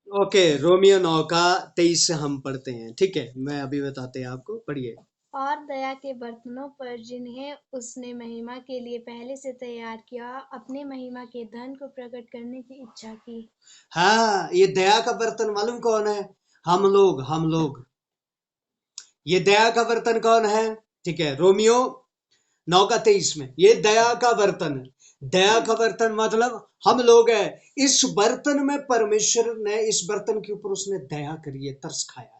Okay, Romeo 9 का 23 से हम पढ़ते हैं। ठीक है, मैं अभी बताते हैं आपको, पढ़िए। और दया के बर्तनों पर जिन्हें उसने महिमा के लिए पहले से तैयार किया, अपने महिमा के धन को प्रकट करने की इच्छा की। हाँ, ये दया का बर्तन मालूम कौन है? हम लोग। ये दया का बर्तन कौन है? ठीक है, रोमियो 9 का 23 में ये दया का बर्तन है। दया का बर्तन मतलब हम लोग है। इस बर्तन में परमेश्वर ने, इस बर्तन के ऊपर उसने दया करी है, तरस खाया है।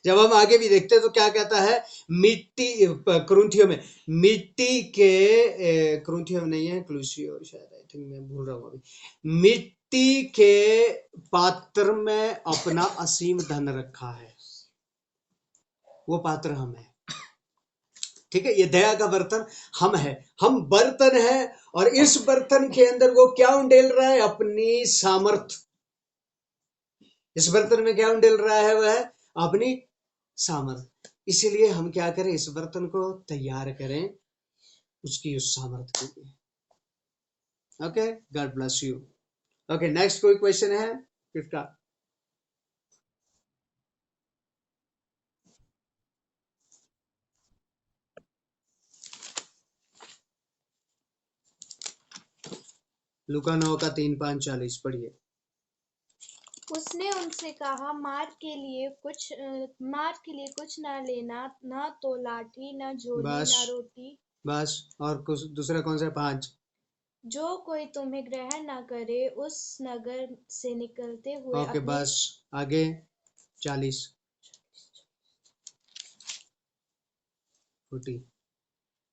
जब हम आगे भी देखते हैं तो क्या कहता है? मिट्टी, कुरिन्थियों में, मिट्टी के, कुरिन्थियों में नहीं है, क्लूसियो शायद, आई थिंक, मैं भूल रहा हूँ अभी। मिट्टी के पात्र में अपना असीम धन रखा है, वो पात्र हम है। ठीक है, ये दया का बर्तन हम है, हम बर्तन है। और इस बर्तन के अंदर वो क्या उंडेल रहा है? अपनी सामर्थ। इस बर्तन में क्या उंडेल रहा है? वह है अपनी सामर्थ। इसीलिए हम क्या करें? इस बर्तन को तैयार करें उसकी उस सामर्थ के लिए। Okay, God bless you. Okay, next कोई क्वेश्चन है किसका? लूका 9 का 3-5-40 पढ़िए। उसने उनसे कहा, मार के लिए कुछ न लेना, न तो लाठी, न झोली, बस, न रोटी। बस। और कुछ दूसरा कौन सा? 5। जो कोई तुम्हें ग्रहण न करे, उस नगर से निकलते हुए ओके, अपने। बस। आगे 40, 40।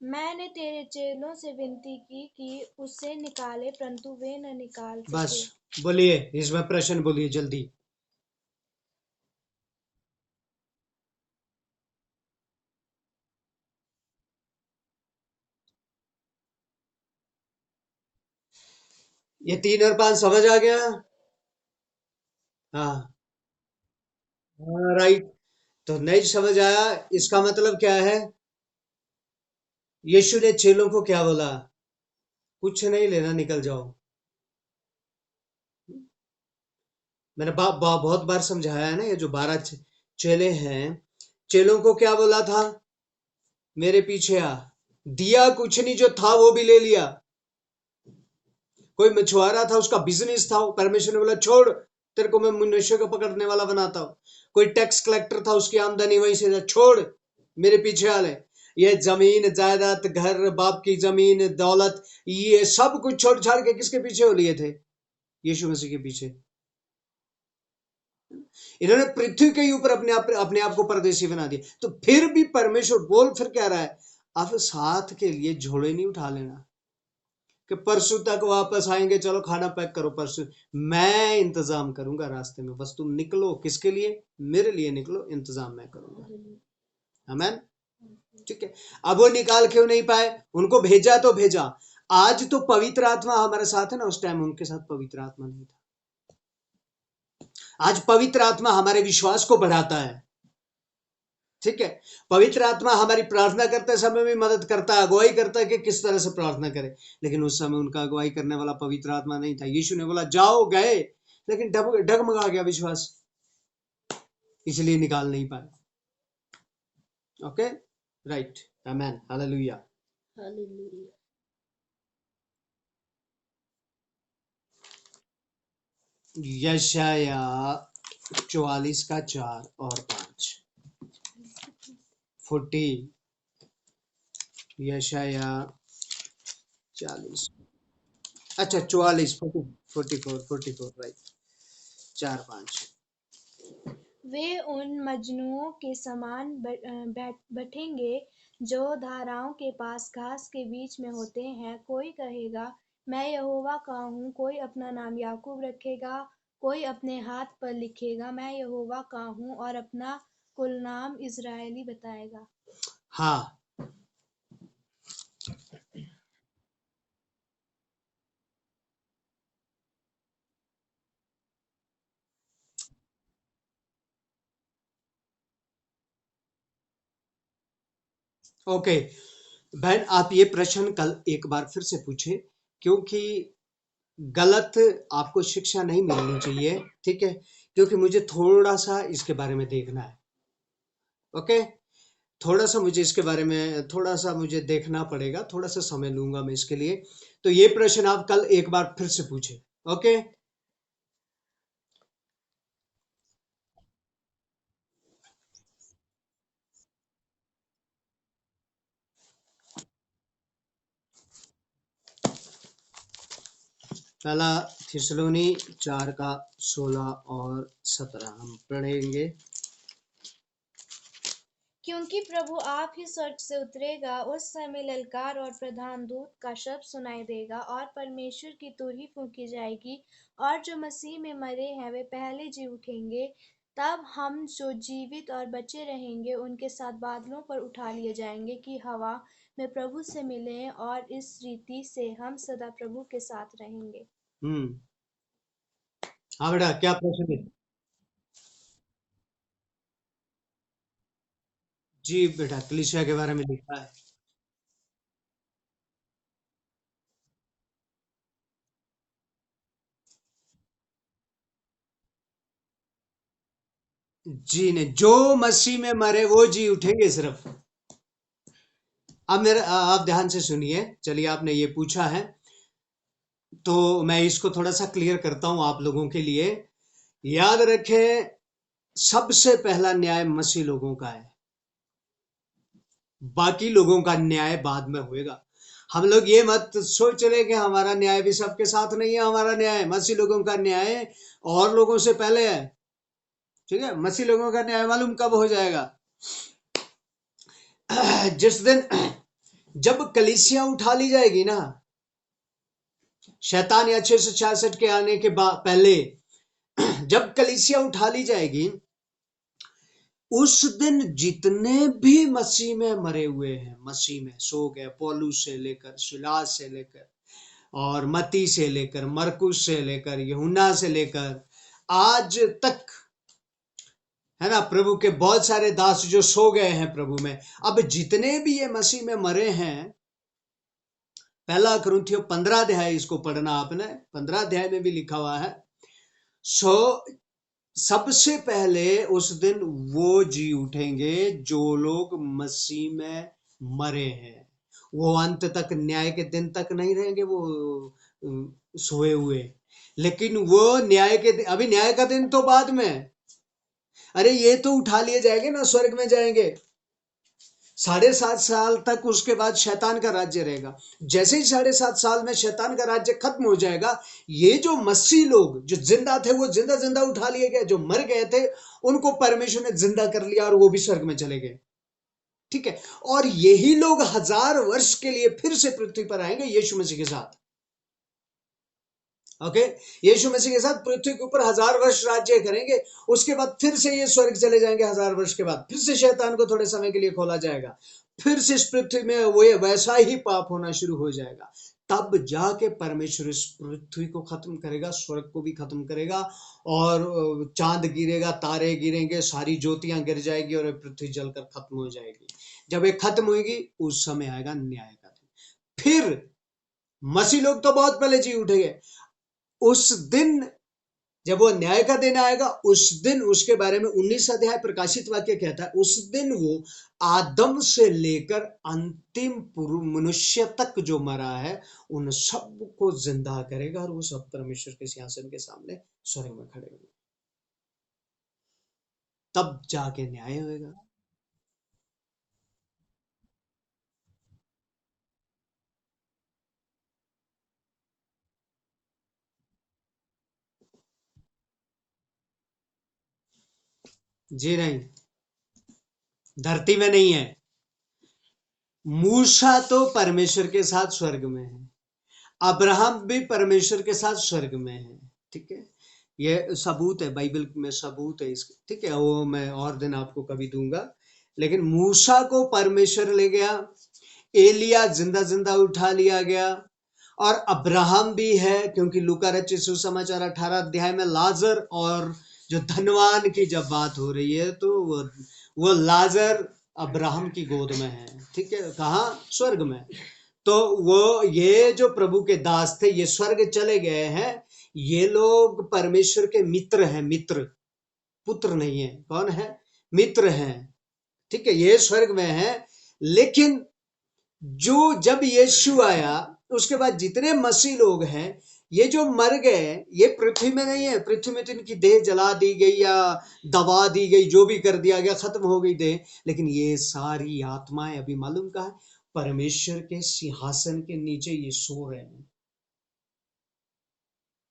मैंने तेरे चेलों से विनती की कि उसे निकाले, परंतु वे न निकाल बस, सके। बोलिए, इसमें प्रश्न बोलिए जल्दी। ये 3 और 5 समझ आ गया? हाँ, हाँ, राइट। तो नहीं समझ आया, इसका मतलब क्या है? यीशु ने चेलों को क्या बोला? कुछ नहीं लेना, निकल जाओ। मैंने बहुत बार समझाया है ना, ये जो 12 चेले हैं, चेलों को क्या बोला था? मेरे पीछे आ। दिया कुछ नहीं, जो था वो भी ले लिया। कोई मछुआरा था, उसका बिजनेस था, परमेश्वर ने बोला छोड़, तेरे को मैं मनुष्य को पकड़ने वाला बनाता हूँ। कोई टैक्स कलेक्टर था, उसकी आमदनी वहीं से, छोड़, मेरे पीछे आ ले। ये जमीन जायदाद, घर, बाप की जमीन, दौलत, ये सब कुछ छोड़ छाड़ के किसके पीछे हो लिए थे? यीशु मसीह के पीछे। इन्होंने पृथ्वी के ऊपर अपने आप को परदेशी बना दिया। तो फिर भी परमेश्वर बोल फिर क्या रहा है? अब साथ के लिए झोले नहीं उठा लेना कि परसों तक वापस आएंगे, चलो खाना पैक करो, परसों मैं इंतजाम करूंगा रास्ते में, बस तुम निकलो। किसके लिए? मेरे लिए निकलो, इंतजाम मैं करूंगा। आमेन। ठीक है। अब वो निकाल क्यों नहीं पाए? उनको भेजा तो भेजा। आज तो पवित्र आत्मा हमारे साथ है ना, उस टाइम उनके साथ पवित्र आत्मा नहीं था। आज पवित्र आत्मा हमारे विश्वास को बढ़ाता है। ठीक है, पवित्र आत्मा हमारी प्रार्थना करते समय भी मदद करता है, अगुवाई करता है कि किस तरह से प्रार्थना करें। लेकिन उस समय उनका अगुवाई करने वाला पवित्र आत्मा नहीं था। यीशु ने बोला जाओ, गए, लेकिन डगमगा गया विश्वास, इसलिए निकाल नहीं पाए। Okay, right. Amen, hallelujah. यशाया 44 का 4 और 5, 40। यशाया 40, अच्छा 44, 44, राइट, 4-5। वे उन मजनुओं के समान बैठेंगे जो धाराओं के पास घास के बीच में होते हैं। कोई कहेगा, मैं यहोवा का हूँ। कोई अपना नाम याकूब रखेगा, कोई अपने हाथ पर लिखेगा, मैं यहोवा का हूँ, और अपना कुल नाम इस्राएली बताएगा। हाँ, ओके। बहन, आप ये प्रश्न कल एक बार फिर से पूछे, क्योंकि गलत आपको शिक्षा नहीं मिलनी चाहिए, ठीक है, क्योंकि मुझे थोड़ा सा इसके बारे में देखना है। ओके, थोड़ा सा मुझे इसके बारे में थोड़ा सा मुझे देखना पड़ेगा, थोड़ा सा समय लूंगा मैं इसके लिए। तो ये प्रश्न आप कल एक बार फिर से पूछे। ओके, पहला थिस्सलुनी 4 का 16 और 17 हम पढ़ेंगे। क्योंकि प्रभु आप ही स्वर्ग से उतरेगा, उस समय ललकार और प्रधान दूत का शब्द सुनाई देगा और परमेश्वर की तुरही फूंकी जाएगी, और जो मसीह में मरे हैं वे पहले जी उठेंगे। तब हम जो जीवित और बचे रहेंगे उनके साथ बादलों पर उठा लिए जाएंगे कि हवा में प्रभु से मिलें, और इस रीति से हम सदा प्रभु के साथ रहेंगे। हाँ बेटा, क्या प्रश्न है? जी बेटा, कलीसिया के बारे में लिखा है। जी नहीं, जो मसीह में मरे वो जी उठेंगे सिर्फ। अब मेरा आप ध्यान से सुनिए, चलिए आपने ये पूछा है तो मैं इसको थोड़ा सा क्लियर करता हूं आप लोगों के लिए। याद रखें, सबसे पहला न्याय मसीह लोगों का है, बाकी लोगों का न्याय बाद में होएगा। हम लोग ये मत सोच रहे कि हमारा न्याय भी सबके साथ नहीं है। हमारा न्याय, मसीह लोगों का न्याय और लोगों से पहले है, ठीक है। मसीह लोगों का न्याय मालूम कब हो जाएगा? जिस दिन जब कलीसिया उठा ली जाएगी ना, शैतान या 666 के आने के बाद पहले जब कलीसिया उठा ली जाएगी, उस दिन जितने भी मसीह में मरे हुए हैं, मसीह में सो गए, पौलुस से लेकर सिलास से लेकर और मती से लेकर मरकुस से लेकर यूहन्ना से लेकर आज तक, है ना, प्रभु के बहुत सारे दास जो सो गए हैं प्रभु में, अब जितने भी ये मसीह में मरे हैं, पहला कुरिन्थियों 15 अध्याय इसको पढ़ना आपने, 15 अध्याय में भी लिखा हुआ है। सो सबसे पहले उस दिन वो जी उठेंगे जो लोग मसीह में मरे हैं। वो अंत तक, न्याय के दिन तक नहीं रहेंगे वो सोए हुए, लेकिन वो न्याय के दिन, अभी न्याय का दिन तो बाद में। अरे ये तो उठा लिए जाएंगे ना, स्वर्ग में जाएंगे। 7.5 साल तक उसके बाद शैतान का राज्य रहेगा। जैसे ही 7.5 साल में शैतान का राज्य खत्म हो जाएगा, ये जो मसीह लोग जो जिंदा थे वो जिंदा जिंदा उठा लिए गए, जो मर गए थे उनको परमेश्वर ने जिंदा कर लिया और वो भी स्वर्ग में चले गए, ठीक है। और यही लोग 1000 वर्ष के लिए फिर से पृथ्वी पर आएंगे यीशु मसीह के साथ। ओके, यीशु मसीह के साथ पृथ्वी के ऊपर 1000 वर्ष राज्य करेंगे। उसके बाद फिर से ये स्वर्ग चले जाएंगे। 1000 वर्ष के बाद फिर से शैतान को थोड़े समय के लिए खोला जाएगा, फिर से इस पृथ्वी में वो वैसा ही पाप होना शुरू हो जाएगा। तब जाके परमेश्वर इस पृथ्वी को खत्म करेगा, स्वर्ग को भी खत्म करेगा, और चांद गिरेगा, तारे गिरेंगे, सारी ज्योतियां गिर जाएगी और पृथ्वी जलकर खत्म हो जाएगी। जब ये खत्म होगी उस समय आएगा न्याय का दिन। फिर मसीह लोग तो बहुत पहले जी उठेंगे। उस दिन जब वो न्याय का दिन आएगा, उस दिन उसके बारे में 19 अध्याय प्रकाशित वाक्य कहता है, उस दिन वो आदम से लेकर अंतिम मनुष्य तक जो मरा है उन सबको जिंदा करेगा, और वो सब परमेश्वर के सिंहासन के सामने स्वर्ग में खड़े होंगे। तब जाके न्याय होगा। जी नहीं, धरती में नहीं है। मूसा तो परमेश्वर के साथ स्वर्ग में है, अब्राहम भी परमेश्वर के साथ स्वर्ग में है, ठीक है। ये सबूत है, बाइबल में सबूत है इसके, ठीक है। वो मैं और दिन आपको कभी दूंगा। लेकिन मूसा को परमेश्वर ले गया, एलिया जिंदा जिंदा उठा लिया गया, और अब्राहम भी है, क्योंकि लूका रचित सुसमाचार 18 अध्याय में लाजर और जो धनवान की जब बात हो रही है, तो वो लाजर अब्राहम की गोद में है, ठीक है। कहाँ? स्वर्ग में। तो वो ये जो प्रभु के दास थे ये स्वर्ग चले गए हैं, ये लोग परमेश्वर के मित्र हैं, मित्र, पुत्र नहीं है, कौन है, मित्र हैं, ठीक है, ये स्वर्ग में है। लेकिन जो जब यीशु आया उसके बाद जितने मसीह लोग हैं ये जो मर गए, ये पृथ्वी में नहीं है, पृथ्वी में तो इनकी देह जला दी गई या दबा दी गई, जो भी कर दिया गया, खत्म हो गई देह, लेकिन ये सारी आत्माएं अभी मालूम कहाँ है, परमेश्वर के सिंहासन के नीचे ये सो रहे हैं।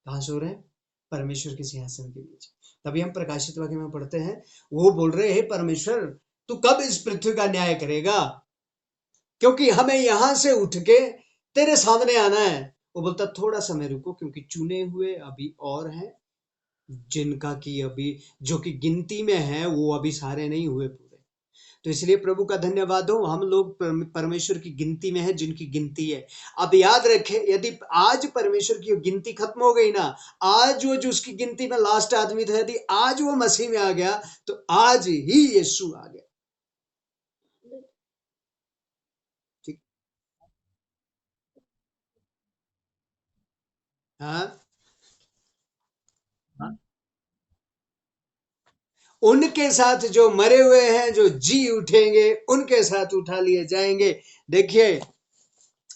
कहाँ सो रहे हैं, परमेश्वर के सिंहासन के नीचे। तभी हम प्रकाशित वाक्य में पढ़ते हैं, वो बोल रहे हैं परमेश्वर तू कब इस पृथ्वी का न्याय करेगा, क्योंकि हमें यहां से उठ के तेरे सामने आना है। वो बोलता थोड़ा समय रुको, क्योंकि चुने हुए अभी और हैं, जिनका की अभी जो कि गिनती में है वो अभी सारे नहीं हुए पूरे। तो इसलिए प्रभु का धन्यवाद हो, हम लोग परमेश्वर की गिनती में है, जिनकी गिनती है। अब याद रखें, यदि आज परमेश्वर की गिनती खत्म हो गई ना, आज वो जो उसकी गिनती में लास्ट आदमी था, यदि आज वो मसीह में आ गया तो आज ही यीशु आ गया। ठीक, हाँ, हाँ? उनके साथ जो मरे हुए हैं, जो जी उठेंगे, उनके साथ उठा लिए जाएंगे। देखिए,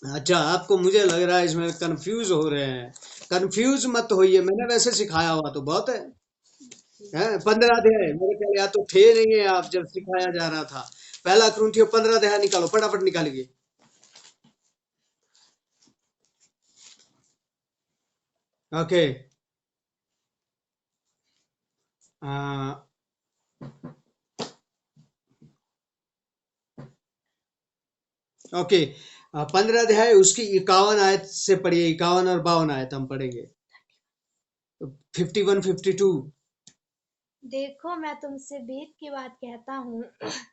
अच्छा, आपको मुझे लग रहा है इसमें कंफ्यूज हो रहे हैं, कंफ्यूज मत होइए, मैंने वैसे सिखाया हुआ तो बहुत है, 15 अध्याय मेरे ख्याल या तो थे नहीं है आप जब सिखाया जा रहा था। पहला कुरिन्थियों 15 अध्याय निकालो, फटाफट निकालिए। ओके, ओके, 15 अध्याय उसकी 51 आयत से पढ़िए, 51 और 52 आयत हम पढ़ेंगे। 51 52। देखो मैं तुमसे भेद की बात कहता हूँ,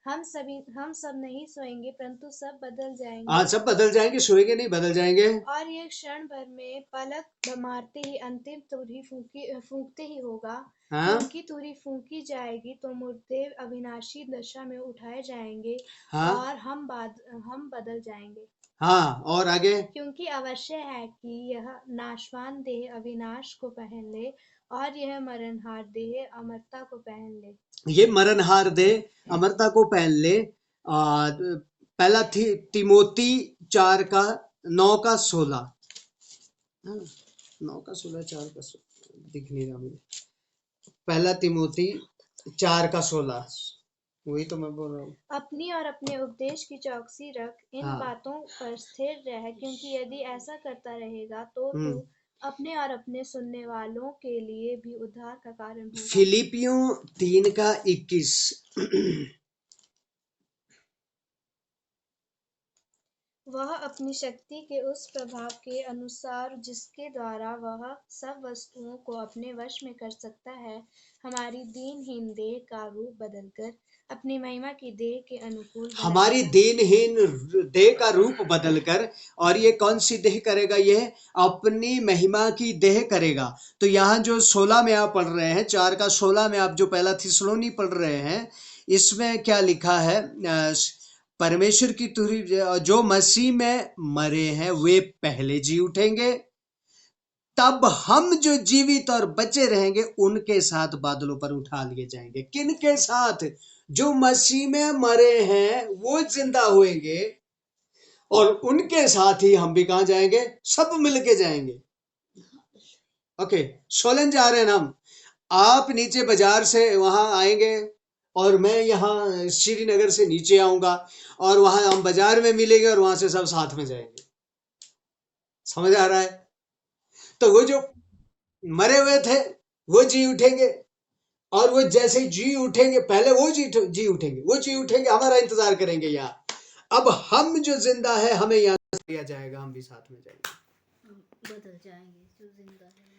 हम सब नहीं सोएंगे, परंतु सब बदल जाएंगे। हाँ, सब बदल जाएंगे, सोएंगे नहीं, बदल जाएंगे। और ये क्षण भर में पलक मारते ही अंतिम तुरही फूंकते ही होगा। हाँ, उनकी तुरही फूंकी जाएगी तो मुर्दे अविनाशी दशा में उठाए जाएंगे, हाँ, और हम बदल जाएंगे। हाँ, और आगे, क्योंकि अवश्य है कि यह नाशवान देह अविनाश को पहन ले, और यह मरणहार देह अमरता को पहन ले। ये मरणहार दे अमरता को पहन ले। पहला तिमोती 4 का 9 का 16, 9 का 16, 4 का 16 दिख नहीं रहा मुझे। पहला तिमोती 4 का 16, वही तो मैं बोल रहा हूँ। अपनी और अपने उपदेश की चौकसी रख, इन हाँ, बातों पर स्थिर रह, क्योंकि यदि ऐसा करता रहेगा तो तू अपने और अपने सुनने वालों के लिए भी उद्धार का कारण होगा। फिलिपियों 3 का 21। वह अपनी शक्ति के उस प्रभाव के अनुसार जिसके द्वारा वह सब वस्तुओं को अपने वश में कर सकता है, हमारी दीनहीन देह का रूप बदलकर अपनी महिमा की देह के अनुकूल हमारी बनाएगा। दीनहीन देह का रूप बदलकर, और ये कौन सी देह करेगा, ये अपनी महिमा की देह करेगा। तो यहाँ जो 16 में आप पढ़ रहे हैं, 4 का 16 में आप जो पहला थिस्सलुनी पढ़ रहे हैं, इसमें क्या लिखा है, परमेश्वर की तुरही, जो मसीह में मरे हैं वे पहले जी उठेंगे, तब हम जो जीवित और बचे रहेंगे उनके साथ बादलों पर उठा लिए जाएंगे। किन के साथ, जो मसीह में मरे हैं वो जिंदा होंगे, और उनके साथ ही हम भी कहां जाएंगे, सब मिलके जाएंगे। ओके, सोलन जा रहे हैं हम, आप नीचे बाजार से वहां आएंगे और मैं यहाँ श्रीनगर से नीचे आऊंगा, और वहां हम बाजार में मिलेंगे और वहां से सब साथ में जाएंगे। समझ आ रहा है? तो वो जो मरे हुए थे वो जी उठेंगे, और वो जैसे ही जी उठेंगे, पहले वो जी उठेंगे, वो जी उठेंगे, हमारा इंतजार करेंगे यहाँ। अब हम जो जिंदा है हमें यहाँ लिया जाएगा, हम भी साथ में जाएंगे, बदल जाएंगे जो जिंदा है।